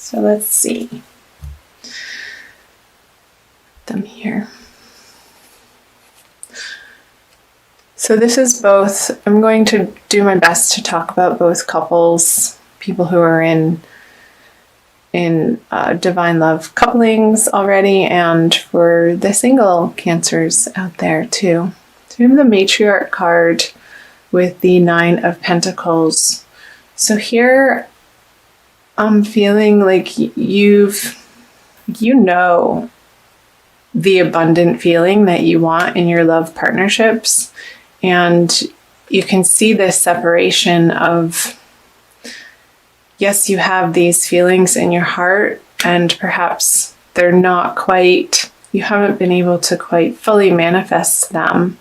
So let's see them here. So this is both, I'm going to do my best to talk about both couples, people who are in divine love couplings already, and for the single Cancers out there too. So we have the Matriarch card with the Nine of Pentacles. So here I'm feeling like you know the abundant feeling that you want in your love partnerships, and you can see this separation of, yes, you have these feelings in your heart, and perhaps they're not quite, you haven't been able to quite fully manifest them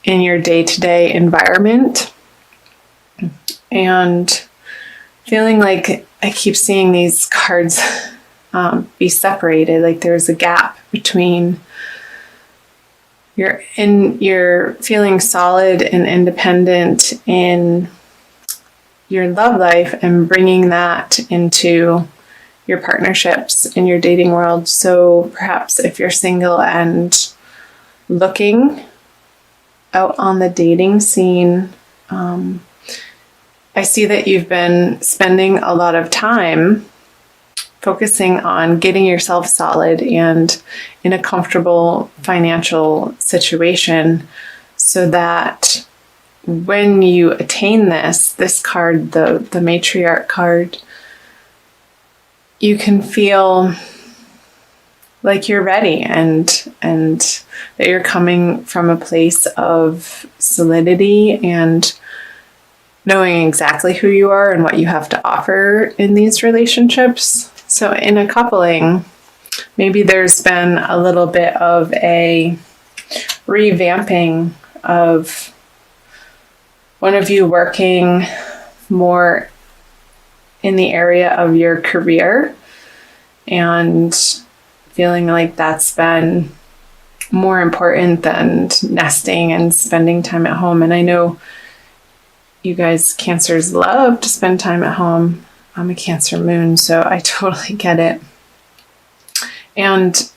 in your day-to-day environment. And feeling like I keep seeing these cards be separated, like there's a gap between you're feeling solid and independent in your love life and bringing that into your partnerships in your dating world. So perhaps if you're single and looking out on the dating scene, I see that you've been spending a lot of time focusing on getting yourself solid and in a comfortable financial situation, so that when you attain this card, the Matriarch card, you can feel like you're ready and that you're coming from a place of solidity and knowing exactly who you are and what you have to offer in these relationships. So in a coupling, maybe there's been a little bit of a revamping of one of you working more in the area of your career and feeling like that's been more important than nesting and spending time at home. And I know you guys Cancers love to spend time at home. I'm a Cancer moon, so I totally get it. And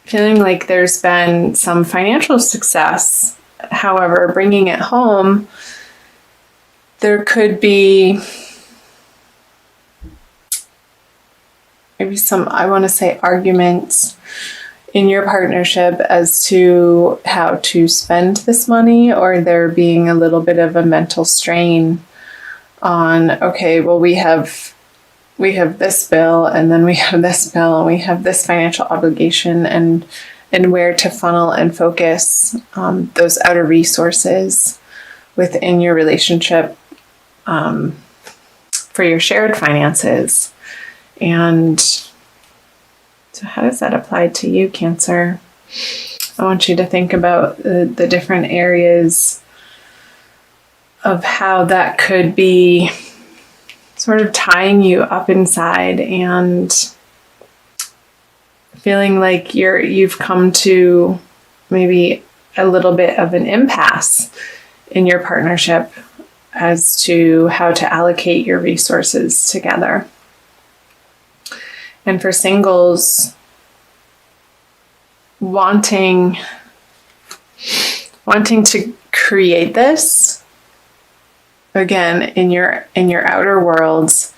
feeling like there's been some financial success. However, bringing it home, there could be maybe some, I want to say, arguments in your partnership as to how to spend this money, or there being a little bit of a mental strain on, okay, well, we have this bill, and then we have this bill, and we have this financial obligation, and where to funnel and focus those outer resources within your relationship for your shared finances. And so how does that apply to you, Cancer? I want you to think about the different areas of how that could be sort of tying you up inside and feeling like you've come to maybe a little bit of an impasse in your partnership as to how to allocate your resources together. And for singles, wanting to create this again in your outer worlds,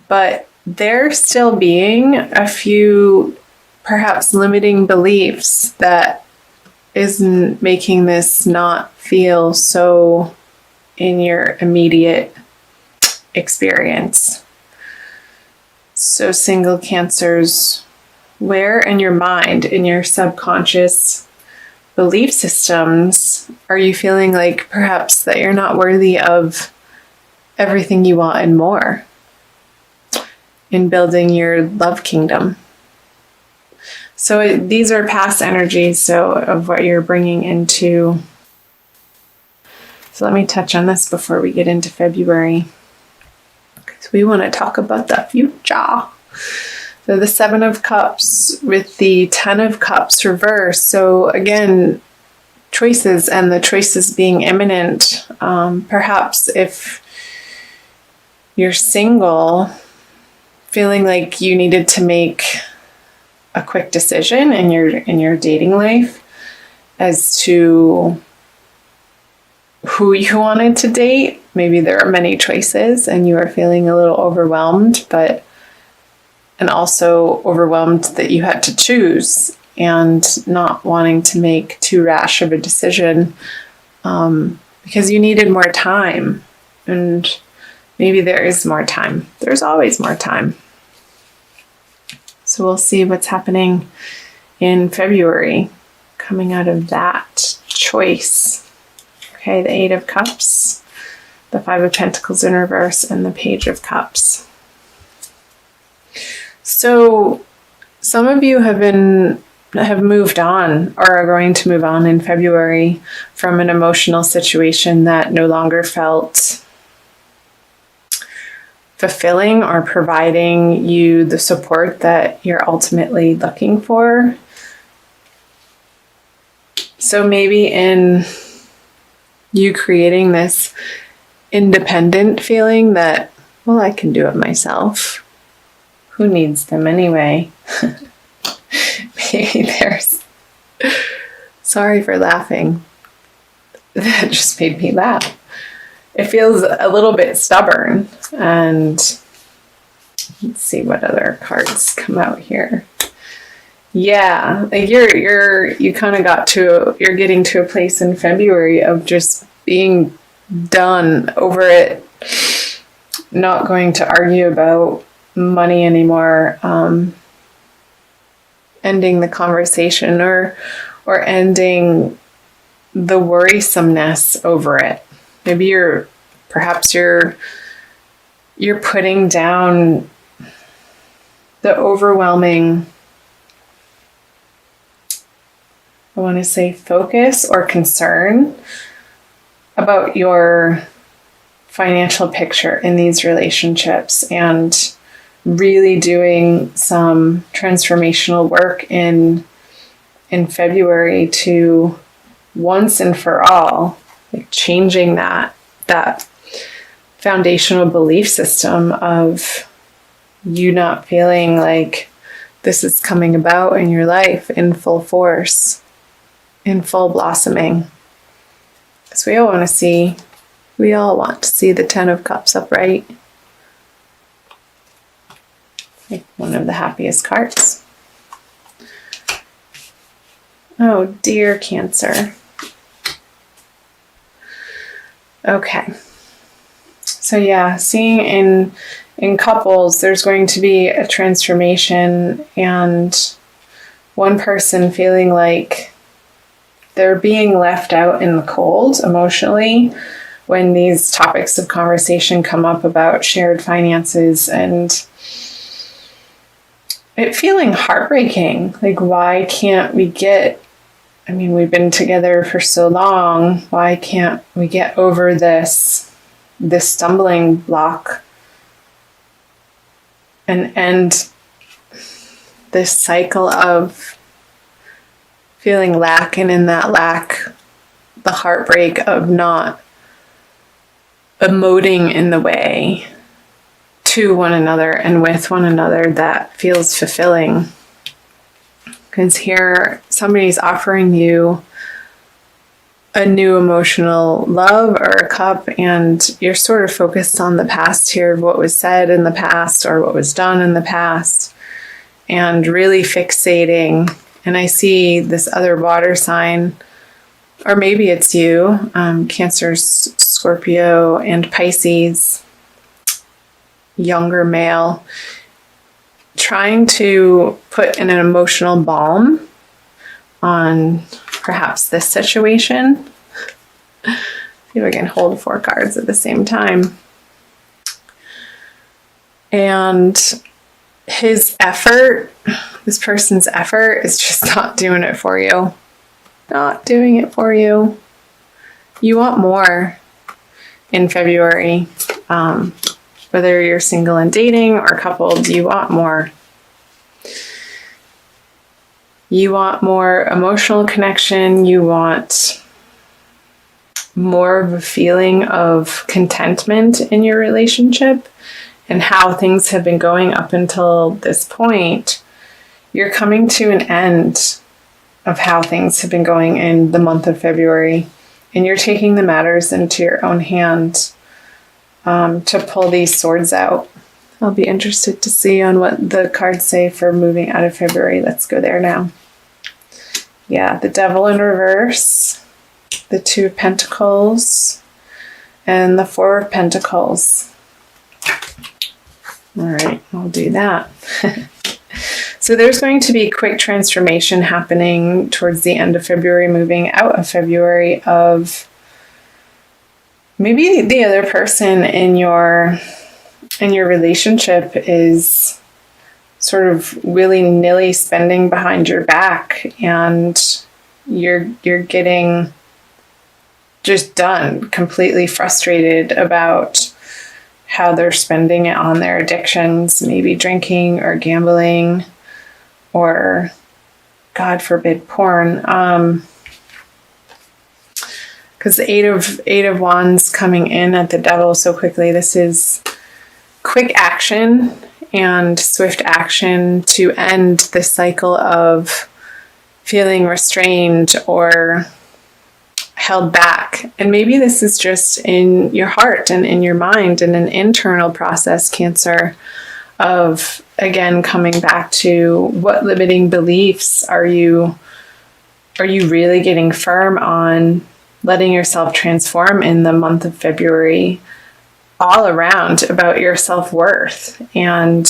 but there still being a few perhaps limiting beliefs that isn't making this not feel so in your immediate experience. So single Cancers, where in your mind, in your subconscious belief systems, are you feeling like perhaps that you're not worthy of everything you want and more in building your love kingdom? So these are past energies, so of what you're bringing into. So let me touch on this before we get into February, because we want to talk about the future. So the Seven of Cups with the Ten of Cups reversed. So again, choices, and the choices being imminent. Perhaps if you're single, feeling like you needed to make a quick decision in your dating life as to who you wanted to date. Maybe there are many choices and you are feeling a little overwhelmed, and also overwhelmed that you had to choose and not wanting to make too rash of a decision because you needed more time. And maybe there is more time. There's always more time. So we'll see what's happening in February coming out of that choice. Okay, the Eight of Cups, the Five of Pentacles in reverse, and the Page of Cups. So some of you have moved on or are going to move on in February from an emotional situation that no longer felt fulfilling or providing you the support that you're ultimately looking for. So maybe in you creating this independent feeling that, well, I can do it myself. Who needs them anyway? Maybe there's... Sorry for laughing. That just made me laugh. It feels a little bit stubborn. And let's see what other cards come out here. Yeah, like you kind of you're getting to a place in February of just being done over it, not going to argue about money anymore, ending the conversation or ending the worrisomeness over it. Maybe you're putting down the overwhelming, I want to say, focus or concern about your financial picture in these relationships and really doing some transformational work in February to once and for all, like changing that foundational belief system of you not feeling like this is coming about in your life in full force, in full blossoming. Because we all want to see the Ten of Cups upright. Like one of the happiest cards. Oh dear, Cancer. Okay. So yeah, seeing in couples, there's going to be a transformation and one person feeling like they're being left out in the cold emotionally when these topics of conversation come up about shared finances, and it feeling heartbreaking. Like, why can't we we've been together for so long. Why can't we get over this stumbling block and end this cycle of feeling lack, and in that lack, the heartbreak of not emoting in the way to one another and with one another that feels fulfilling. Because here, somebody's offering you a new emotional love or a cup, and you're sort of focused on the past here, of what was said in the past or what was done in the past, and really fixating. And I see this other water sign, or maybe it's you, Cancer, Scorpio, and Pisces, younger male, trying to put in an emotional balm on perhaps this situation. See if I can hold 4 cards at the same time. And his effort, this person's effort, is just not doing it for you. Not doing it for you. You want more in February. Whether you're single and dating or coupled, you want more. You want more emotional connection. You want more of a feeling of contentment in your relationship. and how things have been going up until this point, you're coming to an end of how things have been going in the month of February, and you're taking the matters into your own hands to pull these swords out. I'll be interested to see on what the cards say for moving out of February. Let's go there now. Yeah, the Devil in reverse, the Two of Pentacles, and the Four of Pentacles. All right, I'll do that. So there's going to be quick transformation happening towards the end of February, moving out of February, of maybe the other person in your relationship is sort of willy-nilly spending behind your back, and you're getting just done, completely frustrated about how they're spending it on their addictions, maybe drinking or gambling, or God forbid, porn. Because the Eight of Wands coming in at the Devil so quickly, this is quick action and swift action to end the cycle of feeling restrained or held back. And maybe this is just in your heart and in your mind, and an internal process, Cancer, of again coming back to what limiting beliefs are you really getting firm on letting yourself transform in the month of February all around about your self-worth. And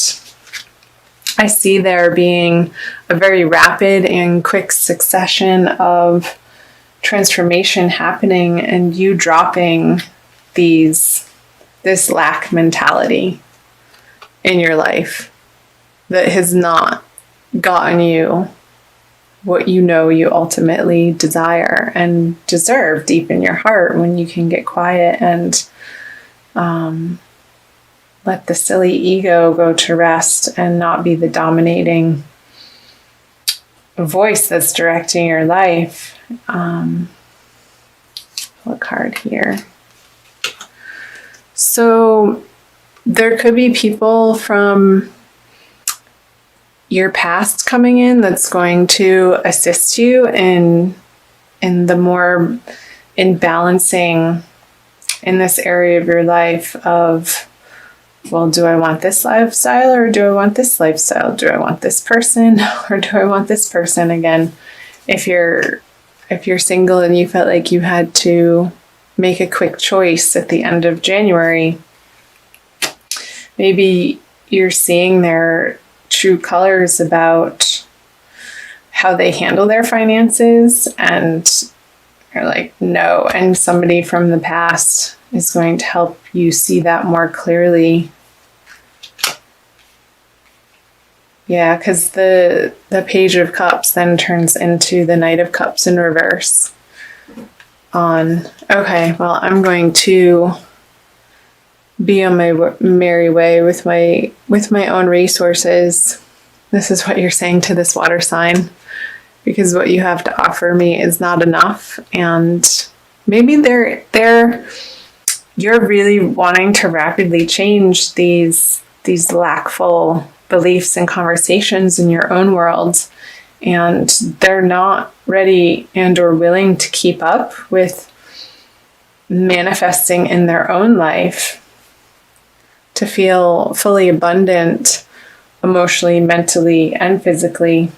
I see there being a very rapid and quick succession of transformation happening, and you dropping this lack mentality in your life that has not gotten you what you know you ultimately desire and deserve deep in your heart, when you can get quiet and let the silly ego go to rest and not be the dominating voice that's directing your life. What card here? So there could be people from your past coming in that's going to assist you in balancing in this area of your life of, well, do I want this lifestyle or do I want this lifestyle? Do I want this person or do I want this person? Again, if you're single and you felt like you had to make a quick choice at the end of January, maybe you're seeing their true colors about how they handle their finances, and you're like, no. And somebody from the past is going to help you see that more clearly. Yeah, because the Page of Cups then turns into the Knight of Cups in reverse. Okay, well, I'm going to be on my merry way with my own resources. This is what you're saying to this water sign, because what you have to offer me is not enough. And maybe you're really wanting to rapidly change these lackful beliefs and conversations in your own world, and they're not ready and or willing to keep up with manifesting in their own life to feel fully abundant emotionally, mentally, and physically,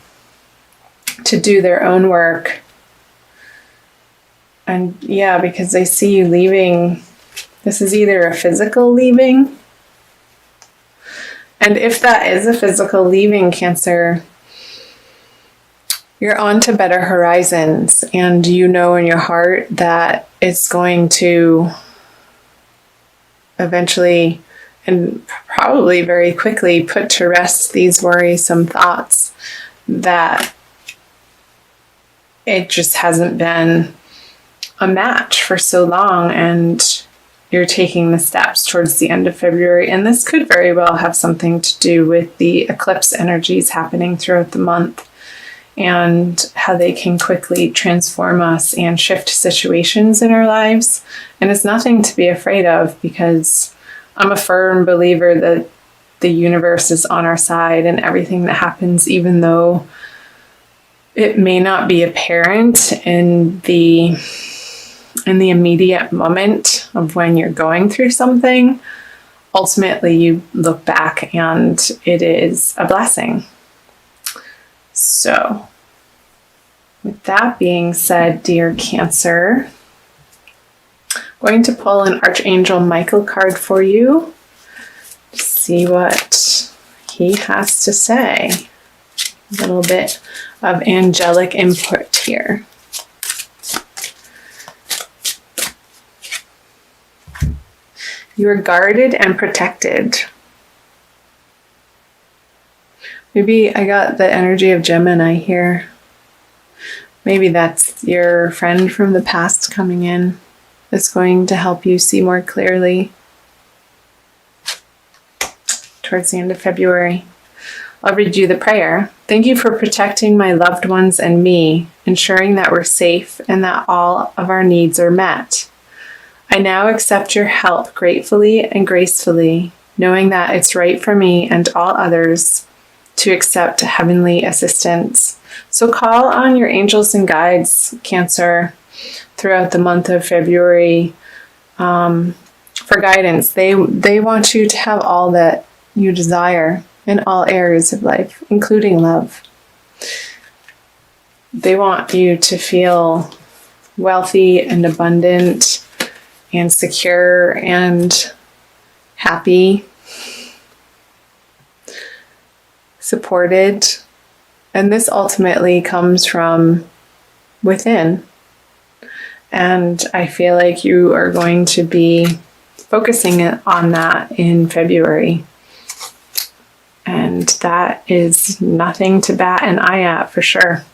to do their own work. And yeah, because I see you leaving, this is either a physical leaving, and if that is a physical leaving, Cancer, you're on to better horizons, and you know in your heart that it's going to eventually and probably very quickly put to rest these worrisome thoughts that it just hasn't been a match for so long, and you're taking the steps towards the end of February. And this could very well have something to do with the eclipse energies happening throughout the month, and how they can quickly transform us and shift situations in our lives. And it's nothing to be afraid of, because I'm a firm believer that the universe is on our side, and everything that happens, even though it may not be apparent in the immediate moment of when you're going through something, ultimately you look back and it is a blessing. So, with that being said, dear Cancer, I'm going to pull an Archangel Michael card for you to see what he has to say. A little bit of angelic input here. You are guarded and protected. Maybe I got the energy of Gemini here. Maybe that's your friend from the past coming in. It's going to help you see more clearly towards the end of February. I'll read you the prayer. Thank you for protecting my loved ones and me, ensuring that we're safe and that all of our needs are met. I now accept your help gratefully and gracefully, knowing that it's right for me and all others to accept heavenly assistance. So call on your angels and guides, Cancer, throughout the month of February for guidance. They want you to have all that you desire in all areas of life, including love. They want you to feel wealthy and abundant and secure and happy, supported. And this ultimately comes from within. And I feel like you are going to be focusing on that in February. And that is nothing to bat an eye at for sure.